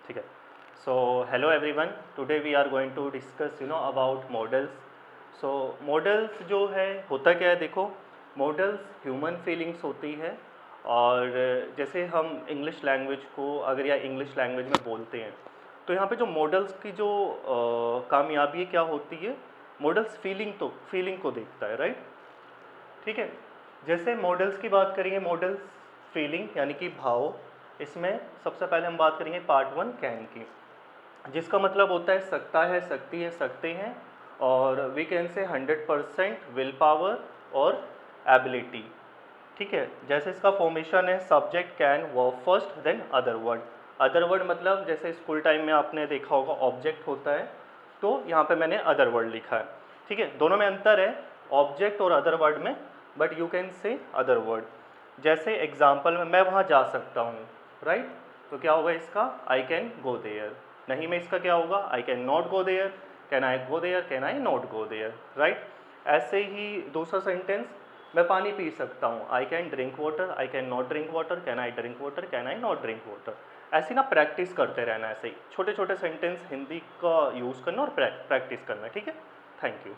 ठीक है. So hello everyone. Today we are going to discuss about models. So models जो है होता क्या है, देखो models ह्यूमन फीलिंग्स होती है. और जैसे हम इंग्लिश लैंग्वेज को अगर या इंग्लिश लैंग्वेज में बोलते हैं तो यहाँ पे जो मॉडल्स की जो कामयाबी क्या होती है, मॉडल्स फीलिंग को देखता है, राइट. ठीक है. जैसे मॉडल्स की बात करेंगे, मॉडल्स फीलिंग यानी कि भाव. इसमें सबसे पहले हम बात करेंगे पार्ट 1 कैन की, जिसका मतलब होता है सकता है, सकती है, सकते हैं. और we can say 100% will power और एबिलिटी. ठीक है. जैसे इसका फॉर्मेशन है subject can, verb first, then other word. Other word मतलब जैसे स्कूल टाइम में आपने देखा होगा ऑब्जेक्ट होता है, तो यहाँ पे मैंने अदर वर्ड लिखा है. ठीक है. दोनों में अंतर है ऑब्जेक्ट और अदर वर्ड में, but you can say other word. जैसे एग्जाम्पल में मैं वहाँ जा सकता हूँ, राइट. तो क्या होगा इसका, आई कैन गो देयर. नहीं में इसका क्या होगा, I can not go there. Can I go there, can I not go there, right. ऐसे ही दूसरा सेंटेंस, मैं पानी पी सकता हूँ, I can drink water, I can not drink water, can I drink water, can I not drink water. ऐसे ना प्रैक्टिस करते रहना, ऐसे ही छोटे छोटे सेंटेंस हिंदी का यूज़ करना और प्रैक्टिस करना. ठीक है. Thank you.